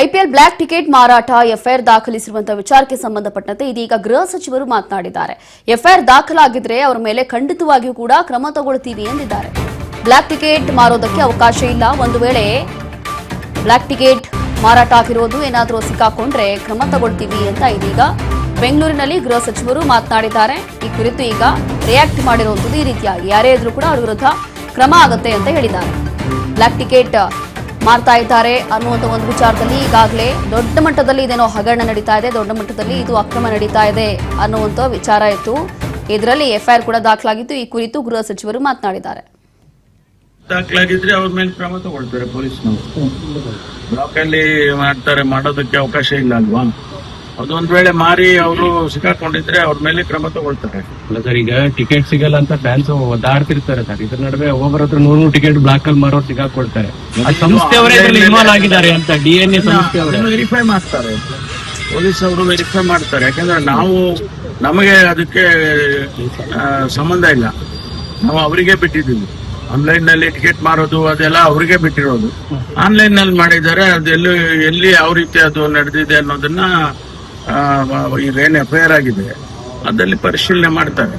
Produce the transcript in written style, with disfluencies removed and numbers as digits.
IPL block ticket ಮಾರಾಟ FIR ದಾಖಲಿಸಿರುವಂತಹ ವಿಚಾರಕ್ಕೆ ಸಂಬಂಧಪಟ್ಟಂತೆ ಇದೀಗ ಗೃಹ ಸಚಿವರು ಮಾತನಾಡಿದ್ದಾರೆ. ಎಫ್ಐಆರ್ ದಾಖಲಾಗಿದ್ರೆ ಅವರ ಮೇಲೆ ಖಂಡಿತವಾಗಿಯೂ ಕೂಡ ಕ್ರಮ ತಗೊಳ್ತೀವಿ ಎಂದಿದ್ದಾರೆ. ಬ್ಲಾಕ್ ಟಿಕೆಟ್ ಮಾರೋದಕ್ಕೆ ಅವಕಾಶ ಇಲ್ಲ. ಒಂದು ವೇಳೆ ಬ್ಲಾಕ್ ಟಿಕೆಟ್ ಮಾರಾಟ ಆಗಿರೋದು ಏನಾದರೂ ಸಿಕ್ಕಾಕೊಂಡ್ರೆ ಕ್ರಮ ತಗೊಳ್ತೀವಿ ಅಂತ ಇದೀಗ ಬೆಂಗಳೂರಿನಲ್ಲಿ ಗೃಹ ಸಚಿವರು ಮಾತನಾಡಿದ್ದಾರೆ. ಈ ಕುರಿತು ಈಗ ರಿಯಾಕ್ಟ್ ಮಾಡಿರುವಂತದ್ದು ಈ ರೀತಿಯಾಗಿ ಯಾರೇ ಇದ್ರೂ ಕೂಡ ಅವರ ವಿರುದ್ಧ ಕ್ರಮ ಆಗುತ್ತೆ ಅಂತ ಹೇಳಿದ್ದಾರೆ. ಬ್ಲಾಕ್ ಟಿಕೆಟ್ ಮಾಡ್ತಾ ಇದ್ದಾರೆ ಅನ್ನುವಂಥ ಒಂದು ವಿಚಾರದಲ್ಲಿ ಈಗಾಗಲೇ ದೊಡ್ಡ ಮಟ್ಟದಲ್ಲಿ ಇದೇನೋ ಹಗರಣ ನಡೀತಾ ಇದೆ, ದೊಡ್ಡ ಮಟ್ಟದಲ್ಲಿ ಇದು ಅಕ್ರಮ ನಡೀತಾ ಇದೆ ಅನ್ನುವಂಥ ವಿಚಾರ ಇತ್ತು. ಇದರಲ್ಲಿ ಎಫ್ಐಆರ್ ಕೂಡ ದಾಖಲಾಗಿತ್ತು. ಈ ಕುರಿತು ಗೃಹ ಸಚಿವರು ಮಾತನಾಡಿದ್ದಾರೆ. ದಾಖಲಾಗಿದ್ರೆ ಅವ್ರ ಮೇಲೆ ಕ್ರಮ ತಗೊಳ್ತಾರೆ ಪೊಲೀಸ್ನವರು. ಬ್ಲಾಕ್ ಅಲ್ಲಿ ಮಾಡೋದಕ್ಕೆ ಅವಕಾಶ ಇಲ್ಲ ಅಲ್ವಾ? ಅದೊಂದ್ ವೇಳೆ ಮಾರಿ ಅವರು ಸಿಕ್ಕಾಕೊಂಡಿದ್ರೆ ಅವ್ರ ಮೇಲೆ ಕ್ರಮ ತಗೊಳ್ತಾರೆ. ಅಲ್ಲ ಸರ್, ಈಗ ಟಿಕೆಟ್ ಸಿಗಲ್ಲ ಅಂತ ಫ್ಯಾನ್ಸ್ ಒದ್ದಾಡ್ತಿರ್ತಾರೆ ಸರ್. ಇದ್ರ ನಡುವೆ ಒಬ್ಬರ ಹತ್ರ 100 ಟಿಕೆಟ್ ಬ್ಲಾಕ್ ಅಲ್ಲಿ ಮಾರೋರು ಸಿಕ್ಕಾಕೊಳ್ತಾರೆ. ಸಂಸ್ಥೆಯವರೇ ಇನ್ವಾಲ್ವ್ ಆಗಿದ್ದಾರೆ ಅಂತ DNA ಸಂಸ್ಥೆ ವೆರಿಫೈ ಮಾಡ್ತಾರೆ, ಪೊಲೀಸ್ ಅವರು ವೆರಿಫೈ ಮಾಡ್ತಾರೆ. ಯಾಕಂದ್ರೆ ನಮಗೆ ಅದಕ್ಕೆ ಸಂಬಂಧ ಇಲ್ಲ. ನಾವು ಅವರಿಗೆ ಬಿಟ್ಟಿದ್ದೀವಿ. ಆನ್ಲೈನ್ ನಲ್ಲಿ ಟಿಕೆಟ್ ಮಾರೋದು ಅದೆಲ್ಲ ಅವರಿಗೆ ಬಿಟ್ಟಿರೋದು. ಆನ್ಲೈನ್ ನಲ್ಲಿ ಮಾಡಿದ್ದಾರೆ. ಅದೆಲ್ಲ ಎಲ್ಲಿ ಯಾವ ರೀತಿ ಅದು ನಡೆದಿದೆ ಅನ್ನೋದನ್ನ ಈಗೇನು ಎಫ್ಐಆರ್ ಆಗಿದೆ ಅದಲ್ಲಿ ಪರಿಶೀಲನೆ ಮಾಡ್ತಾರೆ.